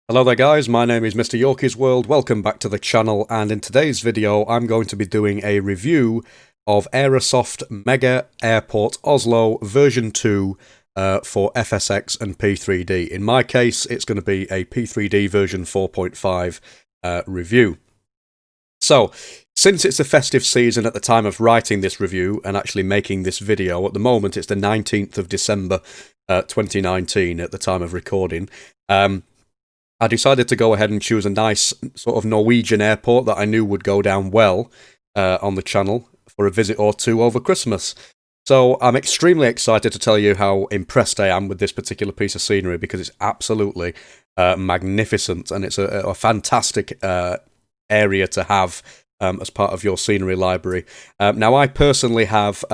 Hello there guys, my name is MrYorkiesWorld, welcome back to the channel, and in today's video I'm going to be doing a review of Aerosoft Mega Airport Oslo version 2 for FSX and P3D. In my case it's going to be a P3D version 4.5 review. So, since it's the festive season at the time of writing this review and actually making this video, at the moment it's the 19th of December 2019 at the time of recording, I decided to go ahead and choose a nice sort of Norwegian airport that I knew would go down well on the channel for a visit or two over Christmas. So I'm extremely excited to tell you how impressed I am with this particular piece of scenery because it's absolutely magnificent and it's a fantastic area to have as part of your scenery library. Now I personally have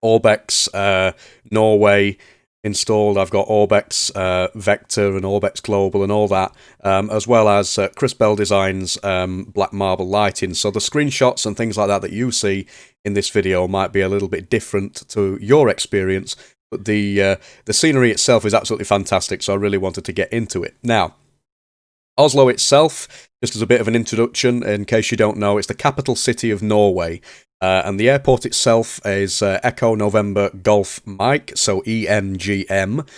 Orbex Norway installed. I've got Orbex Vector and Orbex Global and all that, as well as Chris Bell Designs black marble lighting. So the screenshots and things like that that you see in this video might be a little bit different to your experience, but the scenery itself is absolutely fantastic, so I really wanted to get into it. Now, Oslo itself, just as a bit of an introduction, in case you don't know, it's the capital city of Norway. And the airport itself is Echo November Golf Mike, so ENGM,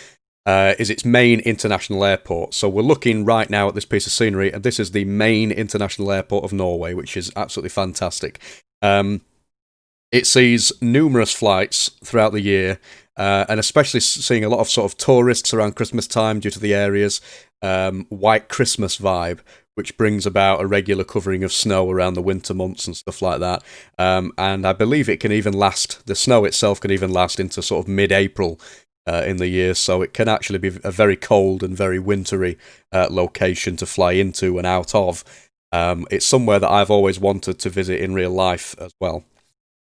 is its main international airport. So we're looking right now at this piece of scenery, and this is the main international airport of Norway, which is absolutely fantastic. It sees numerous flights throughout the year, and especially seeing a lot of sort of tourists around Christmas time due to the area's white Christmas vibe, which brings about a regular covering of snow around the winter months and stuff like that. And I believe it can even last, the snow itself can even last into sort of mid-April in the year, so it can actually be a very cold and very wintry location to fly into and out of. It's somewhere that I've always wanted to visit in real life as well.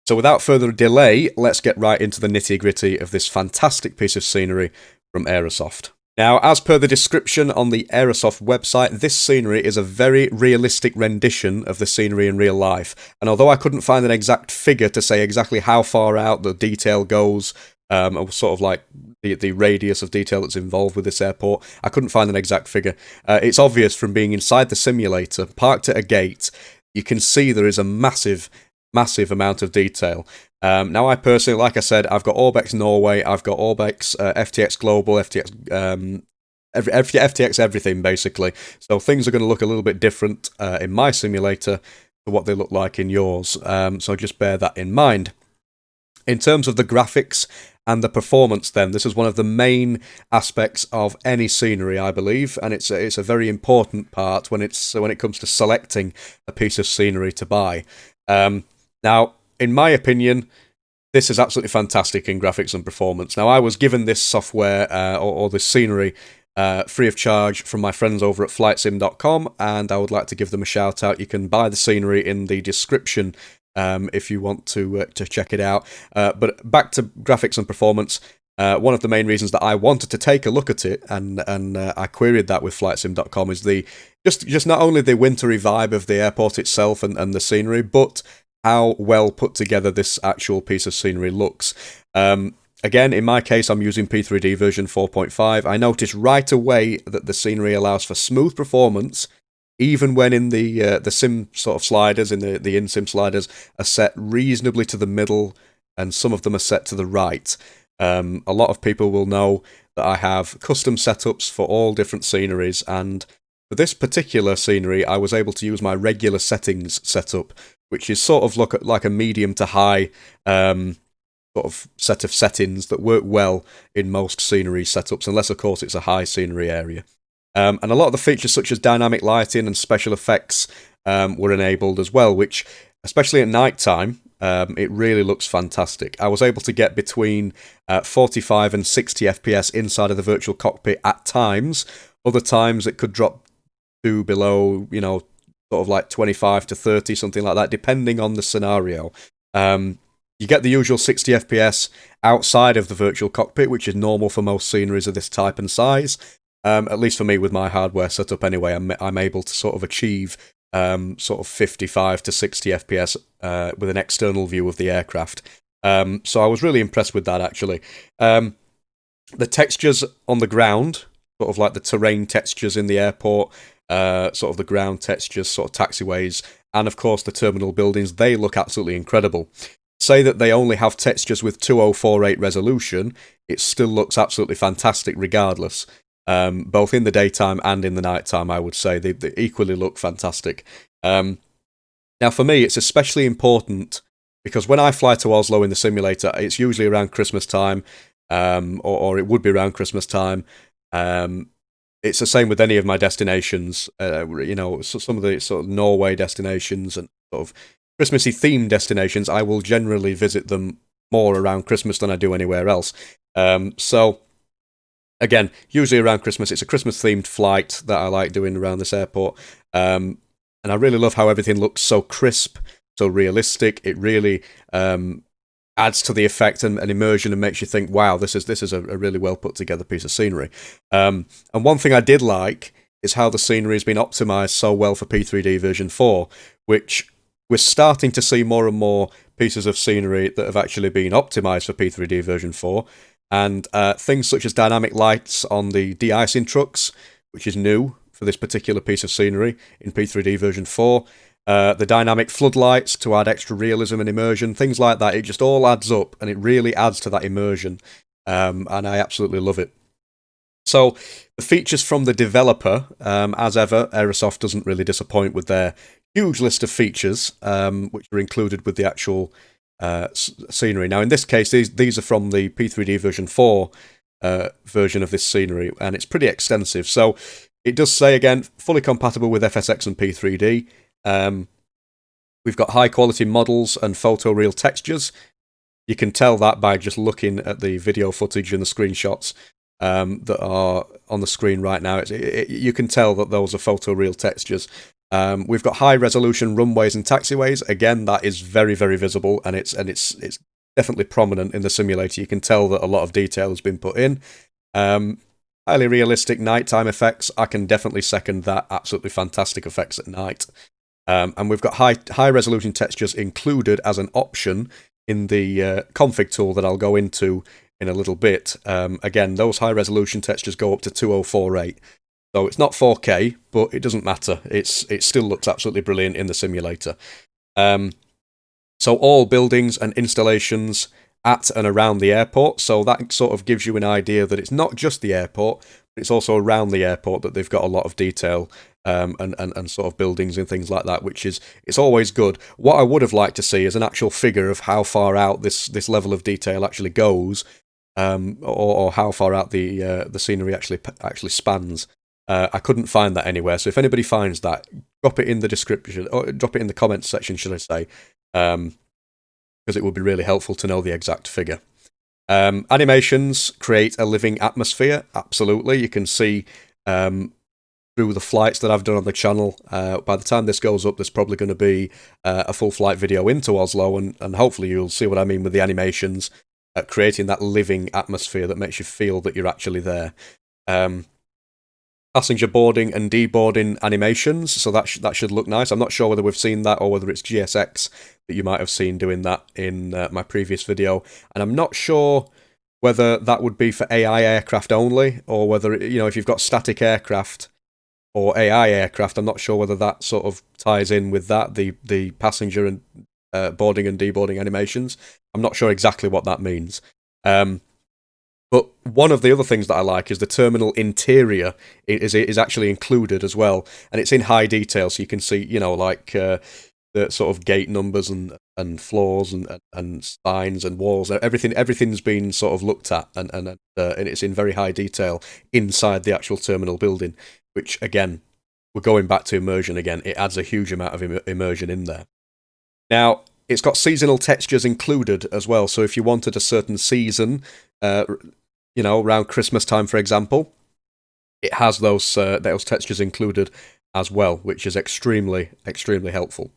So without further delay, let's get right into the nitty-gritty of this fantastic piece of scenery from Aerosoft. Now, as per the description on the Aerosoft website, this scenery is a very realistic rendition of the scenery in real life. And although I couldn't find an exact figure to say exactly how far out the detail goes, or sort of like the radius of detail that's involved with this airport, I couldn't find an exact figure. It's obvious from being inside the simulator, parked at a gate, you can see there is a massive amount of detail. Now I personally, like I said, I've got Orbex Norway, I've got Orbex FTX Global, FTX FTX everything basically. So things are going to look a little bit different in my simulator to what they look like in yours. So just bear that in mind. In terms of the graphics and the performance then, this is one of the main aspects of any scenery, I believe, and it's a very important part when it comes to selecting a piece of scenery to buy. Now, in my opinion, this is absolutely fantastic in graphics and performance. Now, I was given this software or this scenery free of charge from my friends over at flightsim.com, and I would like to give them a shout out. You can buy the scenery in the description if you want to check it out. But back to graphics and performance. One of the main reasons that I wanted to take a look at it, and I queried that with flightsim.com, is just not only the wintry vibe of the airport itself and the scenery, but how well put together this actual piece of scenery looks. Again, in my case, I'm using P3D version 4.5. I noticed right away that the scenery allows for smooth performance, even when in the sim sort of sliders, in the in-sim sliders, are set reasonably to the middle, and some of them are set to the right. A lot of people will know that I have custom setups for all different sceneries, and for this particular scenery, I was able to use my regular settings setup, which is sort of like a medium to high sort of set of settings that work well in most scenery setups, unless of course it's a high scenery area. And a lot of the features such as dynamic lighting and special effects were enabled as well, which, especially at night time, it really looks fantastic. I was able to get between 45 and 60 FPS inside of the virtual cockpit at times. Other times it could drop to below, sort of like 25 to 30, something like that, depending on the scenario. You get the usual 60 FPS outside of the virtual cockpit, which is normal for most sceneries of this type and size. At least for me with my hardware setup anyway, I'm able to sort of achieve sort of 55 to 60 FPS with an external view of the aircraft. So I was really impressed with that, actually. The textures on the ground sort of like the terrain textures in the airport, sort of the ground textures, sort of taxiways, and of course the terminal buildings. They look absolutely incredible. Say that they only have textures with 2048 resolution, it still looks absolutely fantastic regardless. Both in the daytime and in the nighttime, I would say. They equally look fantastic. Now, for me, it's especially important because when I fly to Oslo in the simulator, it's usually around Christmas time, or it would be around Christmas time. It's the same with any of my destinations. Some of the sort of Norway destinations and sort of Christmassy themed destinations, I will generally visit them more around Christmas than I do anywhere else. So, again, usually around Christmas, it's a Christmas-themed flight that I like doing around this airport. And I really love how everything looks so crisp, so realistic. It really adds to the effect and immersion and makes you think, wow, this is a really well put together piece of scenery. And one thing I did like is how the scenery has been optimized so well for P3D version 4, which we're starting to see more and more pieces of scenery that have actually been optimized for P3D version 4. And things such as dynamic lights on the de-icing trucks, which is new for this particular piece of scenery in P3D version 4. The dynamic floodlights to add extra realism and immersion, things like that. It just all adds up, and it really adds to that immersion. And I absolutely love it. So, the features from the developer, as ever, Aerosoft doesn't really disappoint with their huge list of features, which are included with the actual scenery. Now, in this case, these are from the P3D version 4 version of this scenery, and it's pretty extensive. So, it does say, again, fully compatible with FSX and P3D. We've got high-quality models and photoreal textures. You can tell that by just looking at the video footage and the screenshots that are on the screen right now. You can tell that those are photoreal textures. We've got high-resolution runways and taxiways. Again, that is very, very visible, and it's definitely prominent in the simulator. You can tell that a lot of detail has been put in. Highly realistic nighttime effects. I can definitely second that. Absolutely fantastic effects at night. And we've got high-resolution textures included as an option in the config tool that I'll go into in a little bit. Again, those high-resolution textures go up to 2048. So it's not 4K, but it doesn't matter. It still looks absolutely brilliant in the simulator. So all buildings and installations at and around the airport. So that sort of gives you an idea that it's not just the airport, but it's also around the airport that they've got a lot of detail and sort of buildings and things like that, which it's always good. What I would have liked to see is an actual figure of how far out this level of detail actually goes, or how far out the scenery actually spans. I couldn't find that anywhere, so if anybody finds that, drop it in the description, or drop it in the comments section, should I say, because it would be really helpful to know the exact figure. Animations create a living atmosphere, absolutely. You can see through the flights that I've done on the channel. By the time this goes up, there's probably going to be a full flight video into Oslo, and hopefully you'll see what I mean with the animations, creating that living atmosphere that makes you feel that you're actually there. Passenger boarding and deboarding animations, so that should look nice. I'm not sure whether we've seen that or whether it's GSX that you might have seen doing that in my previous video, and I'm not sure whether that would be for AI aircraft only, or whether, if you've got static aircraft or AI aircraft, I'm not sure whether that sort of ties in with that, the passenger and boarding and deboarding animations. I'm not sure exactly what that means. But one of the other things that I like is the terminal interior is actually included as well, and it's in high detail, so you can see, the sort of gate numbers and floors and spines and walls. Everything's been sort of looked at, and it's in very high detail inside the actual terminal building, which, again, we're going back to immersion again. It adds a huge amount of immersion in there. Now, it's got seasonal textures included as well, so if you wanted a certain season, around Christmas time, for example, it has those textures included as well, which is extremely, extremely helpful.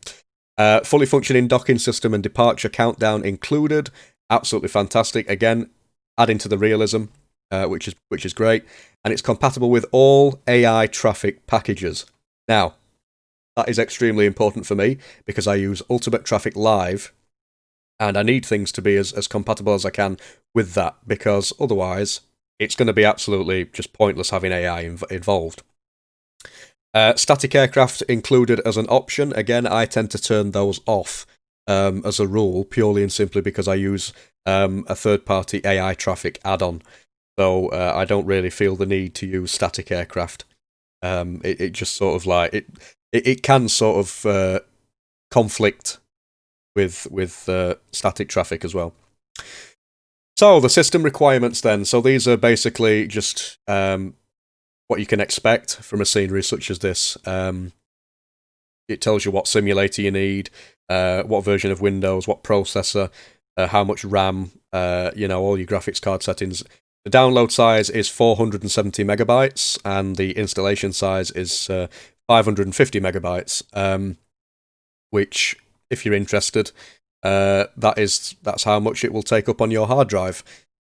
Fully functioning docking system and departure countdown included. Absolutely fantastic. Again, adding to the realism, which is great. And it's compatible with all AI traffic packages. Now, that is extremely important for me because I use Ultimate Traffic Live, and I need things to be as compatible as I can with that, because otherwise it's going to be absolutely just pointless having AI involved. Static aircraft included as an option. Again, I tend to turn those off as a rule, purely and simply because I use a third-party AI traffic add-on. So I don't really feel the need to use static aircraft. It just sort of like it can sort of conflict with static traffic as well. So the system requirements then. So these are basically just what you can expect from a scenery such as this. It tells you what simulator you need, what version of Windows, what processor, how much RAM, all your graphics card settings. The download size is 470 megabytes, and the installation size is 550 megabytes, which, if you're interested, that's how much it will take up on your hard drive.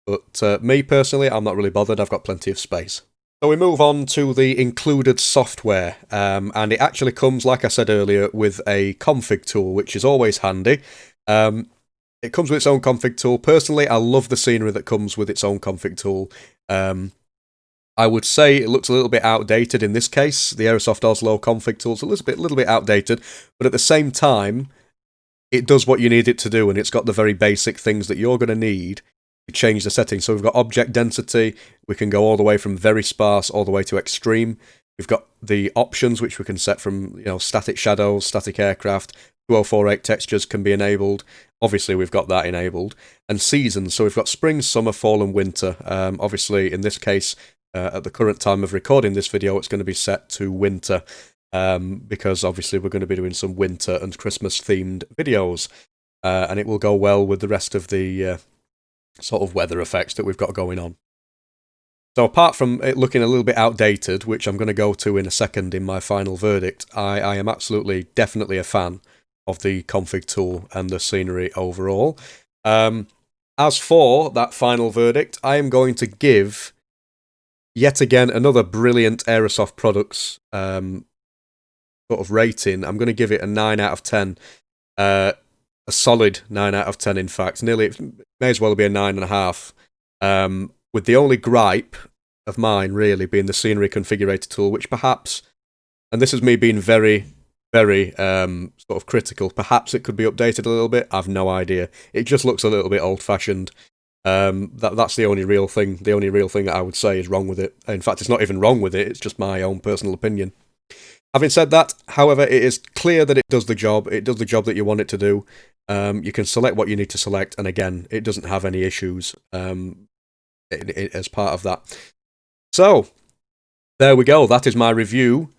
But me, personally, I'm not really bothered. I've got plenty of space. So we move on to the included software, and it actually comes, like I said earlier, with a config tool, which is always handy. It comes with its own config tool. Personally, I love the scenery that comes with its own config tool. I would say it looks a little bit outdated in this case. The Aerosoft Oslo config tool is a little bit outdated, but at the same time, it does what you need it to do, and it's got the very basic things that you're going to need to change the settings. So we've got object density. We can go all the way from very sparse all the way to extreme. We've got the options, which we can set from static shadows, static aircraft. 2048 textures can be enabled. Obviously, we've got that enabled. And seasons, so we've got spring, summer, fall, and winter. Obviously, in this case, at the current time of recording this video, it's going to be set to winter, because obviously we're going to be doing some winter and Christmas-themed videos. And it will go well with the rest of the sort of weather effects that we've got going on. So apart from it looking a little bit outdated, which I'm going to go to in a second in my final verdict, I am absolutely, definitely a fan of the config tool and the scenery overall. As for that final verdict, I am going to give, yet again, another brilliant Aerosoft products sort of rating. I'm going to give it a 9 out of 10. A solid 9 out of 10, in fact. Nearly, it may as well be a 9.5. With the only gripe of mine, really, being the scenery configurator tool, which perhaps, and this is me being very, very sort of critical, perhaps it could be updated a little bit. I've no idea. It just looks a little bit old-fashioned. That's the only real thing. The only real thing that I would say is wrong with it. In fact, it's not even wrong with it. It's just my own personal opinion. Having said that, however, it is clear that it does the job. It does the job that you want it to do. You can select what you need to select, and again, it doesn't have any issues as part of that. So, there we go. That is my review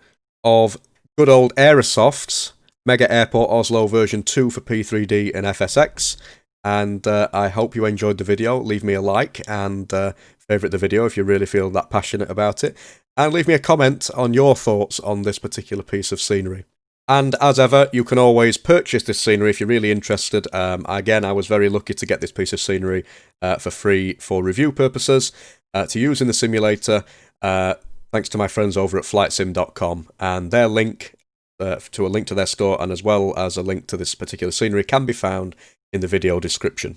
of good old Aerosoft's Mega Airport Oslo version 2 for P3D and FSX. And I hope you enjoyed the video. Leave me a like and favourite the video if you really feel that passionate about it. And leave me a comment on your thoughts on this particular piece of scenery. And as ever, you can always purchase this scenery if you're really interested. Again, I was very lucky to get this piece of scenery for free for review purposes to use in the simulator, thanks to my friends over at flightsim.com. And their link to a link to their store, and as well as a link to this particular scenery, can be found in the video description.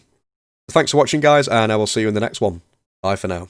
Thanks for watching, guys, and I will see you in the next one. Bye for now.